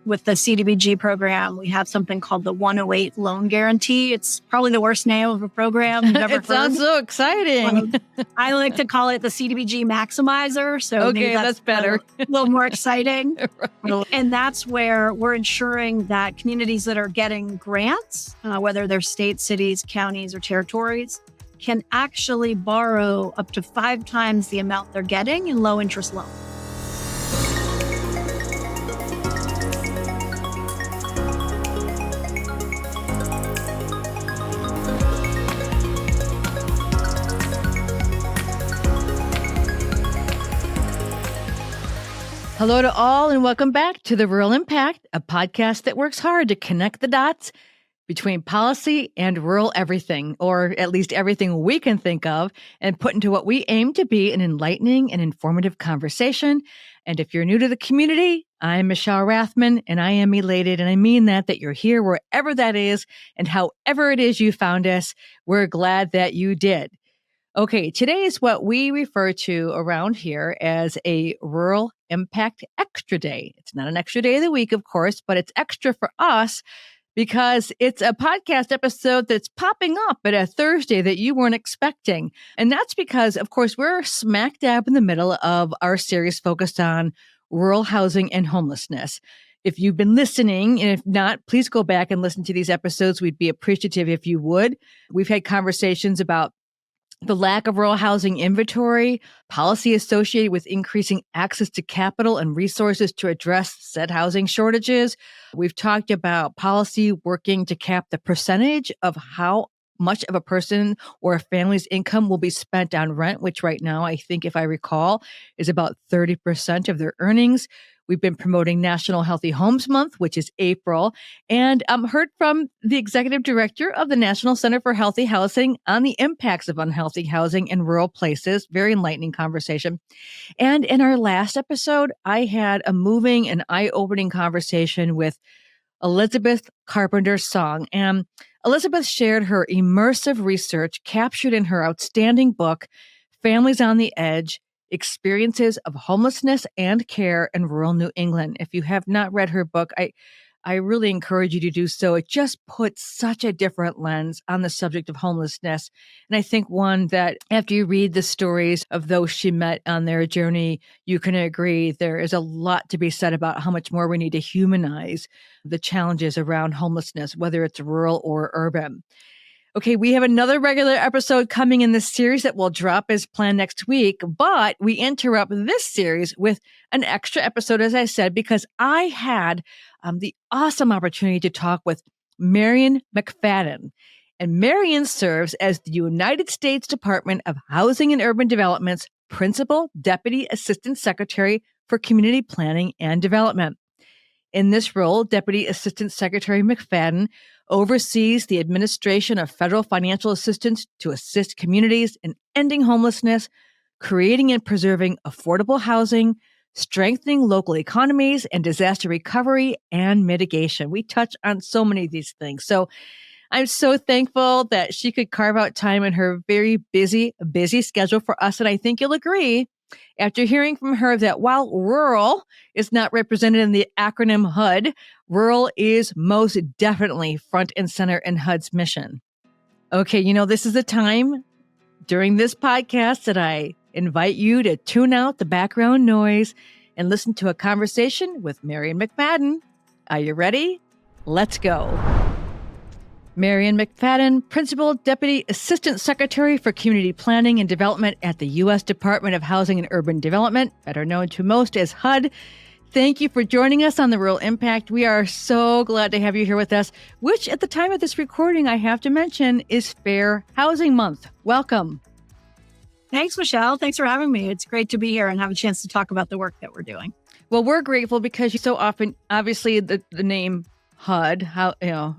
with the CDBG program, we have something called the 108 loan guarantee. It's probably the worst name of a program you've ever heard. It sounds so exciting. I like to call it the CDBG maximizer. So okay, that's better. A little more exciting. Right. And that's where we're ensuring that communities that are getting grants, whether they're states, cities, counties, or territories, can actually borrow up to 5 times the amount they're getting in low interest loans. Hello to all and welcome back to The Rural Impact, a podcast that works hard to connect the dots between policy and rural everything, or at least everything we can think of, and put into what we aim to be an enlightening and informative conversation. And if you're new to the community, I'm Michelle Rathman, and I am elated, and I mean that you're here wherever that is, and however it is you found us, we're glad that you did. Okay, today is what we refer to around here as a Rural Impact Extra Day. It's not an extra day of the week, of course, but it's extra for us because it's a podcast episode that's popping up at a Thursday that you weren't expecting. And that's because, of course, we're smack dab in the middle of our series focused on rural housing and homelessness. If you've been listening, and if not, please go back and listen to these episodes. We'd be appreciative if you would. We've had conversations about the lack of rural housing inventory, policy associated with increasing access to capital and resources to address said housing shortages. We've talked about policy working to cap the percentage of how much of a person or a family's income will be spent on rent, which right now, I think, if I recall, is about 30% of their earnings. We've been promoting National Healthy Homes Month, which is April, and heard from the executive director of the National Center for Healthy Housing on the impacts of unhealthy housing in rural places. Very enlightening conversation. And in our last episode, I had a moving and eye-opening conversation with Elizabeth Carpenter-Song. And Elizabeth shared her immersive research captured in her outstanding book, Families on the Edge: Experiences of Homelessness and Care in Rural New England. If you have not read her book, I really encourage you to do so. It just puts such a different lens on the subject of homelessness. And I think one that after you read the stories of those she met on their journey, you can agree there is a lot to be said about how much more we need to humanize the challenges around homelessness, whether it's rural or urban. Okay, we have another regular episode coming in this series that will drop as planned next week, but we interrupt this series with an extra episode, as I said, because I had the awesome opportunity to talk with Marion McFadden. And Marion serves as the United States Department of Housing and Urban Development's Principal Deputy Assistant Secretary for Community Planning and Development. In this role, Deputy Assistant Secretary McFadden oversees the administration of federal financial assistance to assist communities in ending homelessness, creating and preserving affordable housing, strengthening local economies, and disaster recovery and mitigation. We touch on so many of these things. So I'm so thankful that she could carve out time in her very busy schedule for us. And I think you'll agree, after hearing from her, that while rural is not represented in the acronym HUD, rural is most definitely front and center in HUD's mission. Okay, this is the time during this podcast that I invite you to tune out the background noise and listen to a conversation with Marion McFadden. Are you ready? Let's go. Marion McFadden, Principal Deputy Assistant Secretary for Community Planning and Development at the U.S. Department of Housing and Urban Development, better known to most as HUD. Thank you for joining us on The Rural Impact. We are so glad to have you here with us, which at the time of this recording, I have to mention, is Fair Housing Month. Welcome. Thanks, Michelle. Thanks for having me. It's great to be here and have a chance to talk about the work that we're doing. Well, we're grateful because you so often, obviously, the name HUD,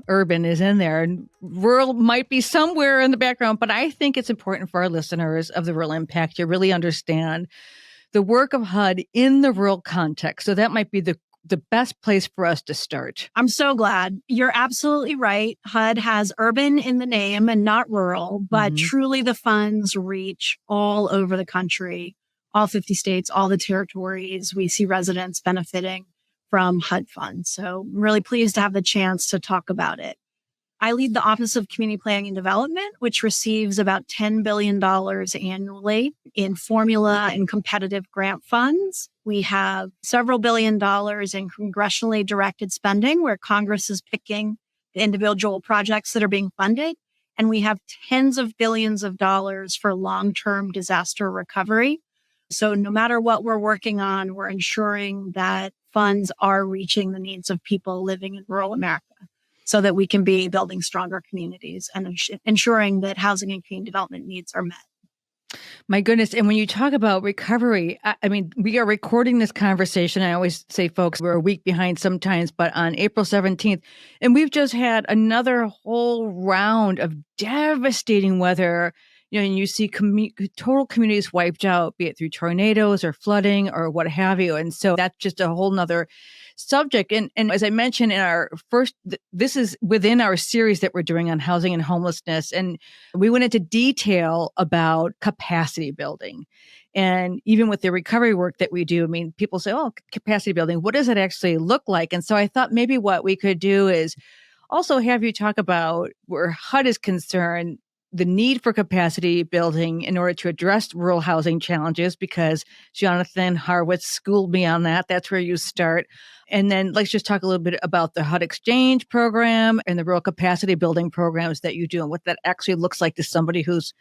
urban is in there, and rural might be somewhere in the background, but I think it's important for our listeners of The Rural Impact to really understand the work of HUD in the rural context. So that might be the best place for us to start. I'm so glad. You're absolutely right. HUD has urban in the name and not rural, but truly the funds reach all over the country, all 50 states, all the territories. We see residents benefiting from HUD funds. So I'm really pleased to have the chance to talk about it. I lead the Office of Community Planning and Development, which receives about $10 billion annually in formula and competitive grant funds. We have several $billion in congressionally directed spending where Congress is picking the individual projects that are being funded. And we have tens of billions of dollars for long-term disaster recovery. So no matter what we're working on, we're ensuring that funds are reaching the needs of people living in rural America so that we can be building stronger communities and ensuring that housing and community development needs are met. My goodness. And when you talk about recovery, I mean, we are recording this conversation. I always say, folks, we're a week behind sometimes, but on April 17th, and we've just had another whole round of devastating weather. And you see total communities wiped out, be it through tornadoes or flooding or what have you. And so that's just a whole nother subject. And as I mentioned in our first, this is within our series that we're doing on housing and homelessness. And we went into detail about capacity building. And even with the recovery work that we do, I mean, people say, oh, capacity building, what does it actually look like? And so I thought maybe what we could do is also have you talk about where HUD is concerned, the need for capacity building in order to address rural housing challenges, because Jonathan Harwitz schooled me on that. That's where you start. And then let's just talk a little bit about the HUD Exchange program and the rural capacity building programs that you do and what that actually looks like to somebody who's,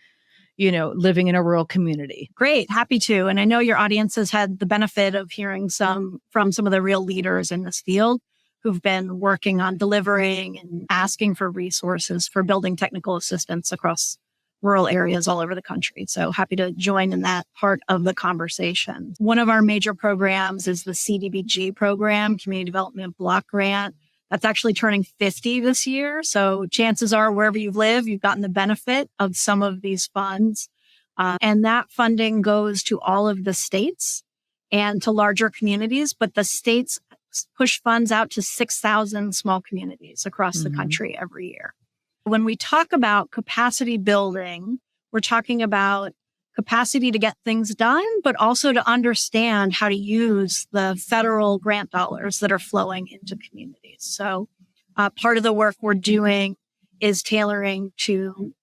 living in a rural community. Great. Happy to. And I know your audience has had the benefit of hearing from some of the real leaders in this field who've been working on delivering and asking for resources for building technical assistance across rural areas all over the country. So happy to join in that part of the conversation. One of our major programs is the CDBG program, Community Development Block Grant. That's actually turning 50 this year. So chances are wherever you live, you've gotten the benefit of some of these funds. And that funding goes to all of the states and to larger communities, but the states push funds out to 6,000 small communities across the country every year. When we talk about capacity building, we're talking about capacity to get things done, but also to understand how to use the federal grant dollars that are flowing into communities. So part of the work we're doing is tailoring to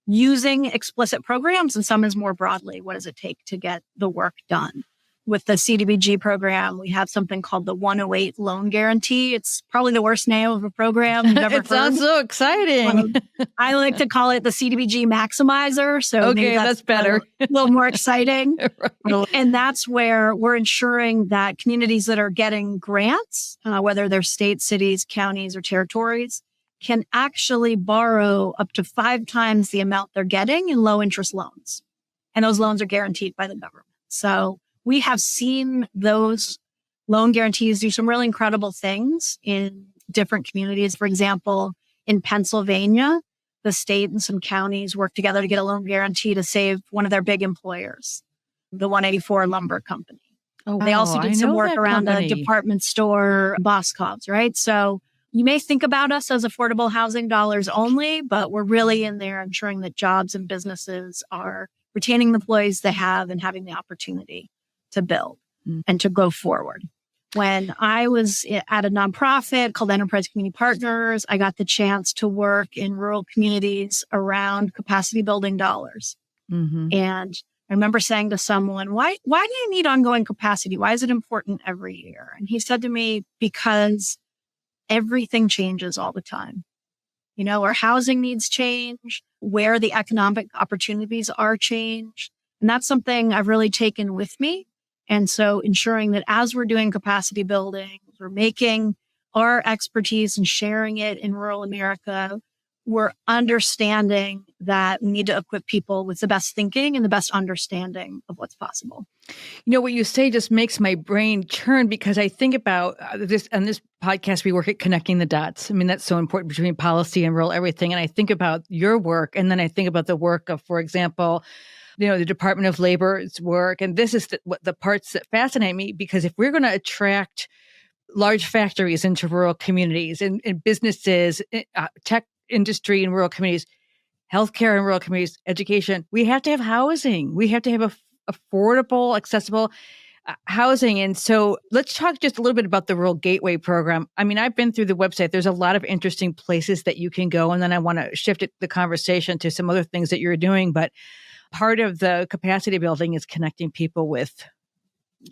using explicit programs, and some is more broadly, what does it take to get the work done? With the CDBG program, we have something called the 108 loan guarantee. It's probably the worst name of a program you've ever heard. It sounds so exciting. I like to call it the CDBG maximizer. So okay, that's better. A little more exciting. Right. And that's where we're ensuring that communities that are getting grants, whether they're states, cities, counties, or territories, can actually borrow up to 5 times the amount they're getting in low interest loans. And those loans are guaranteed by the government. So we have seen those loan guarantees do some really incredible things in different communities. For example, in Pennsylvania, the state and some counties worked together to get a loan guarantee to save one of their big employers, the 184 Lumber Company. Oh, wow. They also did some work around a department store, Boscov's, right? So you may think about us as affordable housing dollars only, but we're really in there ensuring that jobs and businesses are retaining the employees they have and having the opportunity to build and to go forward. When I was at a nonprofit called Enterprise Community Partners, I got the chance to work in rural communities around capacity building dollars. And I remember saying to someone, why do you need ongoing capacity? Why is it important every year? And he said to me, because everything changes all the time. Our housing needs change, where the economic opportunities are changed. And that's something I've really taken with me. And so ensuring that as we're doing capacity building, we're making our expertise and sharing it in rural America, we're understanding that we need to equip people with the best thinking and the best understanding of what's possible. What you say just makes my brain churn, because I think about this, on this podcast, we work at connecting the dots. I mean, that's so important between policy and rural everything. And I think about your work, and then I think about the work of, for example, the Department of Labor's work. And this is the parts that fascinate me, because if we're going to attract large factories into rural communities and businesses, tech industry in rural communities, healthcare in rural communities, education, we have to have housing. We have to have affordable, accessible housing. And so let's talk just a little bit about the Rural Gateway program. I mean, I've been through the website. There's a lot of interesting places that you can go. And then I want to shift the conversation to some other things that you're doing. But part of the capacity building is connecting people with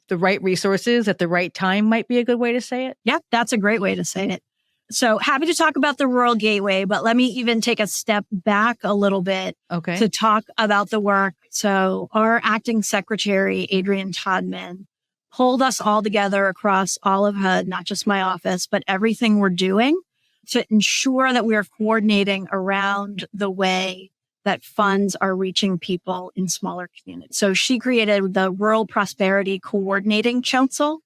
the right resources at the right time, might be a good way to say it. Yeah, that's a great way to say it. So happy to talk about the Rural Gateway, but let me even take a step back a little bit to talk about the work. So our acting secretary, Adrian Todman, pulled us all together across all of HUD, not just my office, but everything we're doing to ensure that we are coordinating around the way that funds are reaching people in smaller communities. So she created the Rural Prosperity Coordinating Council,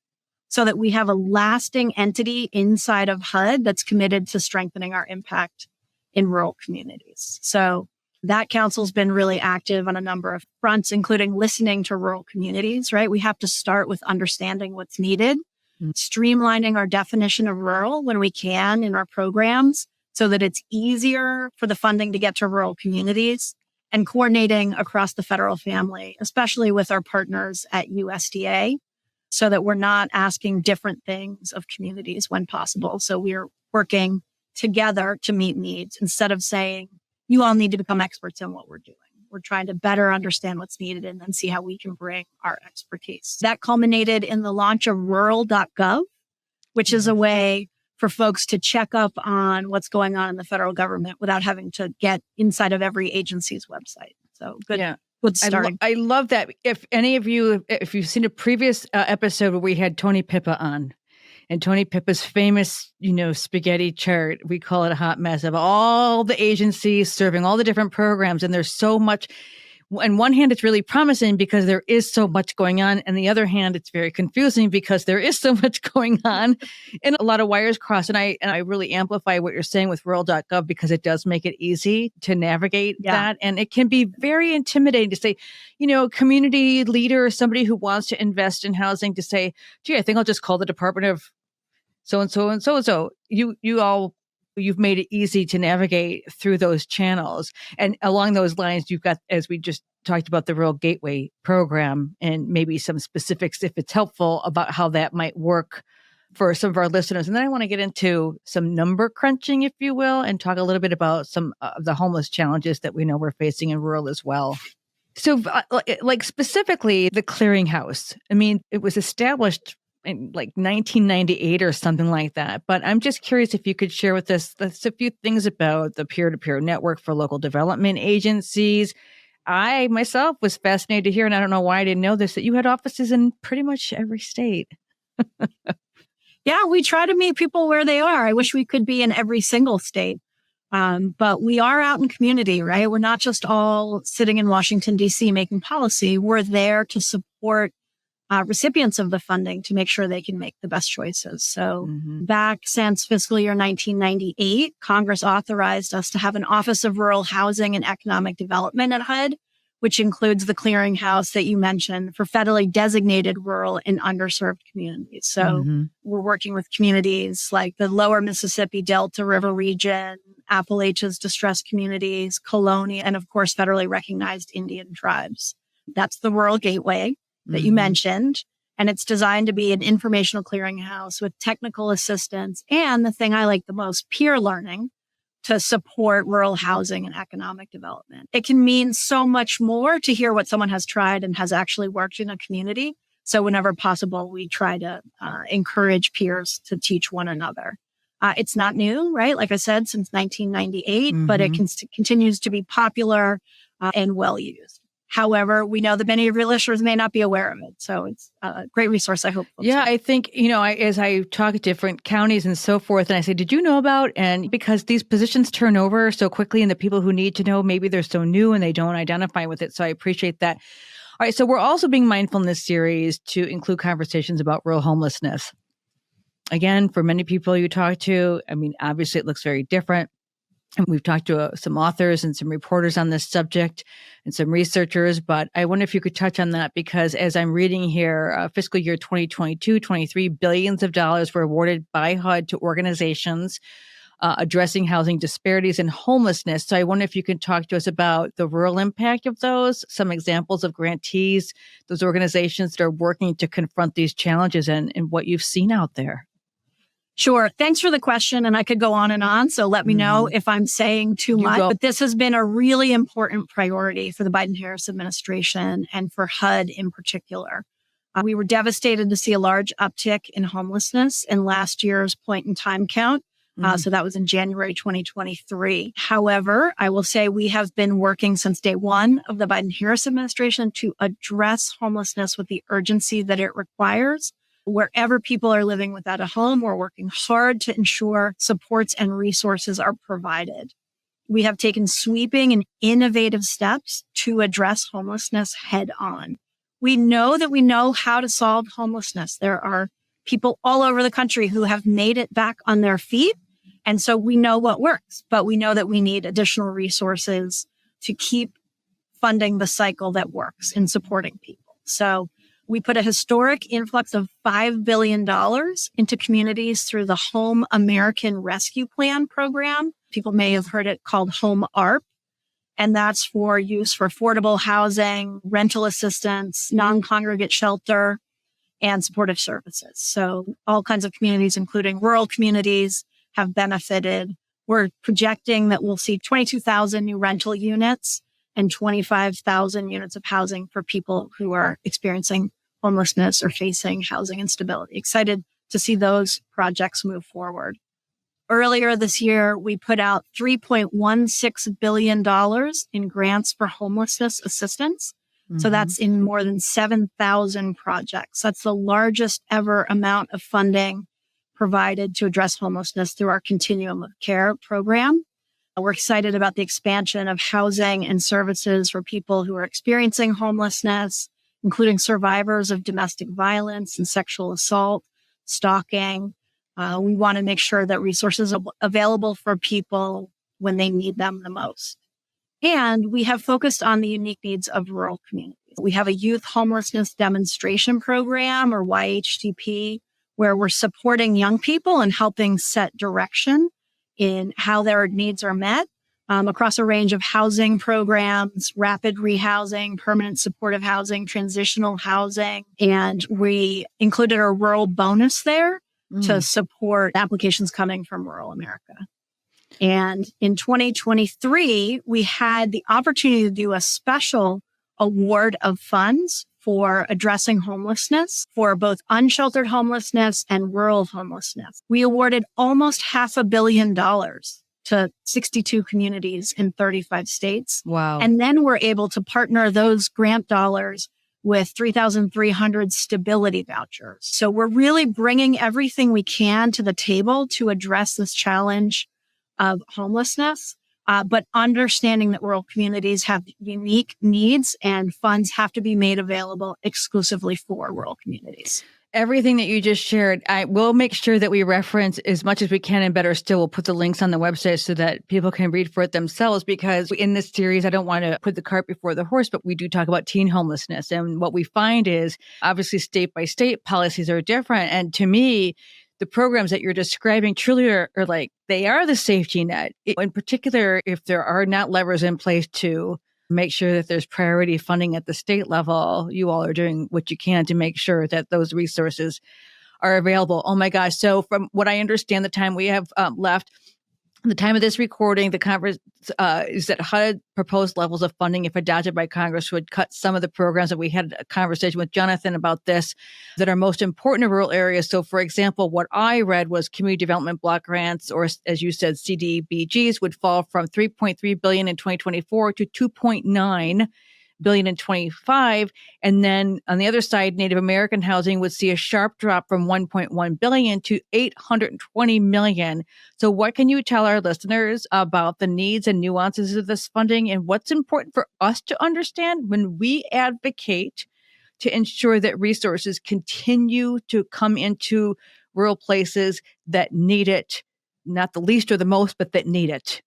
so that we have a lasting entity inside of HUD that's committed to strengthening our impact in rural communities. So that council's been really active on a number of fronts, including listening to rural communities, right? We have to start with understanding what's needed, streamlining our definition of rural when we can in our programs so that it's easier for the funding to get to rural communities, and coordinating across the federal family, especially with our partners at USDA, so that we're not asking different things of communities when possible. So we're working together to meet needs instead of saying, you all need to become experts in what we're doing. We're trying to better understand what's needed and then see how we can bring our expertise. That culminated in the launch of rural.gov, which is a way for folks to check up on what's going on in the federal government without having to get inside of every agency's website. So good. Yeah. I love that. If any of you, if you've seen a previous episode where we had Tony Pippa on, and Tony Pippa's famous, spaghetti chart, we call it a hot mess of all the agencies serving all the different programs. And there's so much. On one hand, it's really promising because there is so much going on. And the other hand, it's very confusing because there is so much going on and a lot of wires cross. And I really amplify what you're saying with rural.gov because it does make it easy to navigate that. And it can be very intimidating to say, community leader or somebody who wants to invest in housing to say, gee, I think I'll just call the Department of so-and-so and so-and-so. You've made it easy to navigate through those channels. And along those lines, you've got, as we just talked about, the Rural Gateway program and maybe some specifics, if it's helpful, about how that might work for some of our listeners. And then I want to get into some number crunching, if you will, and talk a little bit about some of the homeless challenges that we know we're facing in rural as well. So like specifically the clearinghouse, I mean, it was established in like 1998 or something like that. But I'm just curious if you could share with us a few things about the peer-to-peer network for local development agencies. I myself was fascinated to hear, and I don't know why I didn't know this, that you had offices in pretty much every state. Yeah, we try to meet people where they are. I wish we could be in every single state. But we are out in community, right? We're not just all sitting in Washington, D.C. making policy. We're there to support recipients of the funding to make sure they can make the best choices. So back since fiscal year 1998, Congress authorized us to have an Office of Rural Housing and Economic Development at HUD, which includes the clearinghouse that you mentioned for federally designated rural and underserved communities. So we're working with communities like the lower Mississippi Delta River region, Appalachia's distressed communities, Colonia, and of course, federally recognized Indian tribes. That's the Rural Gateway that you mentioned. And it's designed to be an informational clearinghouse with technical assistance and the thing I like the most, peer learning to support rural housing and economic development. It can mean so much more to hear what someone has tried and has actually worked in a community. So whenever possible, we try to encourage peers to teach one another. It's not new, right? Like I said, since 1998, but it continues to be popular and well used. However, we know that many of your listeners may not be aware of it. So it's a great resource, I hope. Yeah, I think, as I talk to different counties and so forth, and I say, did you know about? And because these positions turn over so quickly and the people who need to know, maybe they're so new and they don't identify with it. So I appreciate that. All right. So we're also being mindful in this series to include conversations about rural homelessness. Again, for many people you talk to, I mean, obviously it looks very different. And we've talked to some authors and some reporters on this subject and some researchers, but I wonder if you could touch on that because as I'm reading here, fiscal year 2022-23, billions of dollars were awarded by HUD to organizations addressing housing disparities and homelessness. So I wonder if you can talk to us about the rural impact of those, some examples of grantees, those organizations that are working to confront these challenges and what you've seen out there. Sure. Thanks for the question. And I could go on. So let me know if I'm saying too much. But this has been a really important priority for the Biden-Harris administration and for HUD in particular. We were devastated to see a large uptick in homelessness in last year's point in time count. So that was in January 2023. However, I will say we have been working since day one of the Biden-Harris administration to address homelessness with the urgency that it requires. Wherever people are living without a home, we're working hard to ensure supports and resources are provided. We have taken sweeping and innovative steps to address homelessness head on. We know that we know how to solve homelessness. There are people all over the country who have made it back on their feet. And so we know what works, but we know that we need additional resources to keep funding the cycle that works in supporting people. So we put a historic influx of $5 billion into communities through the Home American Rescue Plan program. People may have heard it called Home ARP. And that's for use for affordable housing, rental assistance, non-congregate shelter, and supportive services. So all kinds of communities, including rural communities, have benefited. We're projecting that we'll see 22,000 new rental units and 25,000 units of housing for people who are experiencing homelessness or facing housing instability. Excited to see those projects move forward. Earlier this year, we put out $3.16 billion in grants for homelessness assistance. So that's in more than 7,000 projects. That's the largest ever amount of funding provided to address homelessness through our Continuum of Care program. We're excited about the expansion of housing and services for people who are experiencing homelessness, including survivors of domestic violence and sexual assault, stalking. We want to make sure that resources are available for people when they need them the most. And we have focused on the unique needs of rural communities. We have a youth homelessness demonstration program, or YHDP, where we're supporting young people and helping set direction in how their needs are met across a range of housing programs, rapid rehousing, permanent supportive housing, transitional housing. And we included a rural bonus there to support applications coming from rural America. And in 2023, we had the opportunity to do a special award of funds for addressing homelessness for both unsheltered homelessness and rural homelessness. We awarded almost $500 million to 62 communities in 35 states. Wow. And then we're able to partner those grant dollars with 3,300 stability vouchers. So we're really bringing everything we can to the table to address this challenge of homelessness, but understanding that rural communities have unique needs and funds have to be made available exclusively for rural communities. Everything that you just shared, I will make sure that we reference as much as we can, and better still, we'll put the links on the website so that people can read for it themselves, because in this series, I don't want to put the cart before the horse, but we do talk about teen homelessness. And what we find is obviously state by state policies are different. And to me, the programs that you're describing truly are like, they are the safety net. In particular, if there are not levers in place to make sure that there's priority funding at the state level, you all are doing what you can to make sure that those resources are available. Oh my gosh. So from what I understand, the time we have left, the time of this recording, the conference is that HUD proposed levels of funding, if adopted by Congress, would cut some of the programs that we had a conversation with Jonathan about this that are most important in rural areas. So, for example, what I read was community development block grants, or as you said, CDBGs, would fall from $3.3 billion in 2024 to $2.9 billion in 25. And then on the other side, Native American housing would see a sharp drop from 1.1 billion to 820 million. So what can you tell our listeners about the needs and nuances of this funding, and what's important for us to understand when we advocate to ensure that resources continue to come into rural places that need it, not the least or the most, but that need it?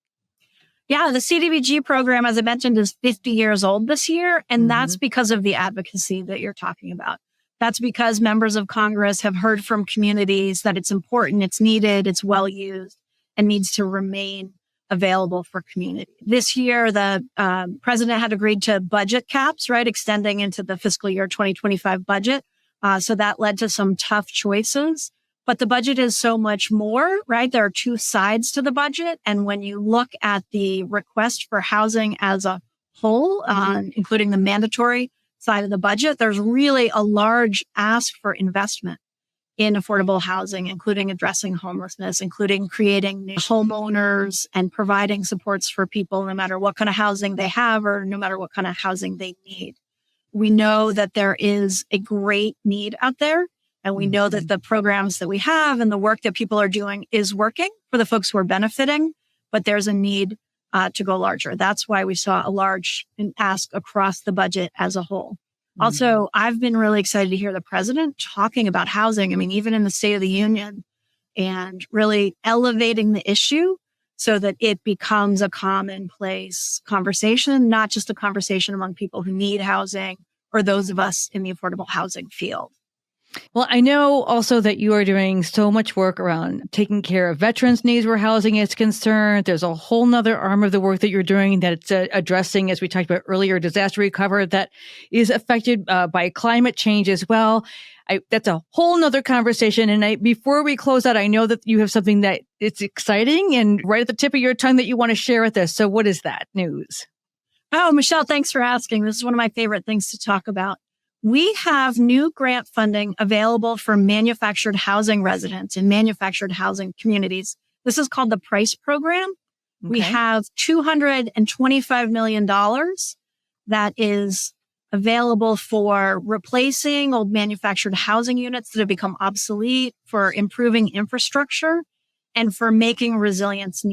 Yeah, the CDBG program, as I mentioned, is 50 years old this year, and that's because of the advocacy that you're talking about. That's because members of Congress have heard from communities that it's important, it's needed, it's well used. and needs to remain available for community. This year, the president had agreed to budget caps, right, extending into the fiscal year 2025 budget. So that led to some tough choices. But the budget is so much more, right? There are two sides to the budget. And when you look at the request for housing as a whole, including the mandatory side of the budget, there's really a large ask for investment in affordable housing, including addressing homelessness, including creating new homeowners and providing supports for people no matter what kind of housing they have or no matter what kind of housing they need. We know that there is a great need out there, and we know that the programs that we have and the work that people are doing is working for the folks who are benefiting, but there's a need to go larger. That's why we saw a large ask across the budget as a whole. Also, I've been really excited to hear the president talking about housing. I mean, even in the State of the Union, and really elevating the issue so that it becomes a commonplace conversation, not just a conversation among people who need housing or those of us in the affordable housing field. Well, I know also that you are doing so much work around taking care of veterans' needs where housing is concerned. There's a whole nother arm of the work that you're doing that's addressing, as we talked about earlier, disaster recovery that is affected by climate change as well. That's a whole nother conversation. And before we close out, I know that you have something that it's exciting and right at the tip of your tongue that you want to share with us. So what is that news? Oh, Michelle, thanks for asking. This is one of my favorite things to talk about. We have new grant funding available for manufactured housing residents in manufactured housing communities. This is called the PRICE program. Okay. We have $225 million that is available for replacing old manufactured housing units that have become obsolete, for improving infrastructure, and for addressing resilience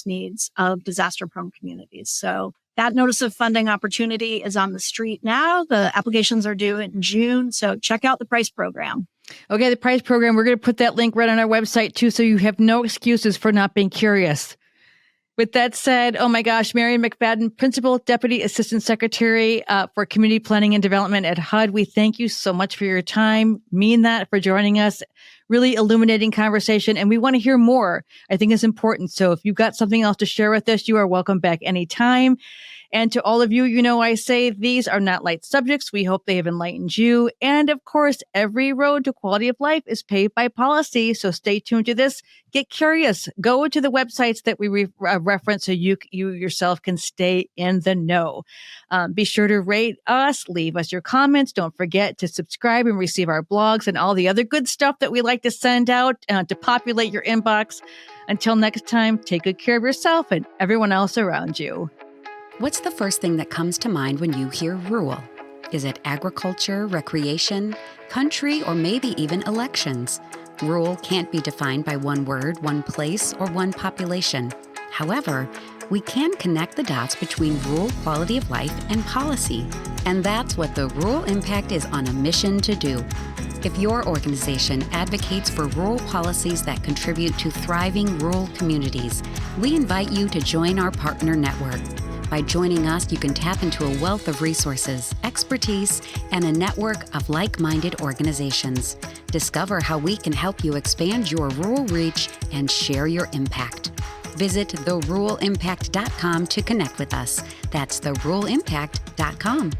needs of disaster-prone communities. So that notice of funding opportunity is on the street now. The applications are due in June. So check out the PRICE program. Okay, the PRICE program. We're going to put that link right on our website too, so you have no excuses for not being curious. With that said, oh my gosh, Marion McFadden, Principal Deputy Assistant Secretary for Community Planning and Development at HUD. We thank you so much for your time. Mean that for joining us. Really illuminating conversation. And we want to hear more. I think it's important. So if you've got something else to share with us, you are welcome back anytime. And to all of you, you know, I say these are not light subjects. We hope they have enlightened you. And of course, every road to quality of life is paved by policy. So stay tuned to this. Get curious. Go to the websites that we reference so you yourself can stay in the know. Be sure to rate us, leave us your comments. Don't forget to subscribe and receive our blogs and all the other good stuff that we like to send out to populate your inbox. Until next time, take good care of yourself and everyone else around you. What's the first thing that comes to mind when you hear rural? Is it agriculture, recreation, country, or maybe even elections? Rural can't be defined by one word, one place, or one population. However, we can connect the dots between rural quality of life and policy. And that's what the Rural Impact is on a mission to do. If your organization advocates for rural policies that contribute to thriving rural communities, we invite you to join our partner network. By joining us, you can tap into a wealth of resources, expertise, and a network of like-minded organizations. Discover how we can help you expand your rural reach and share your impact. Visit theruralimpact.com to connect with us. That's theruralimpact.com.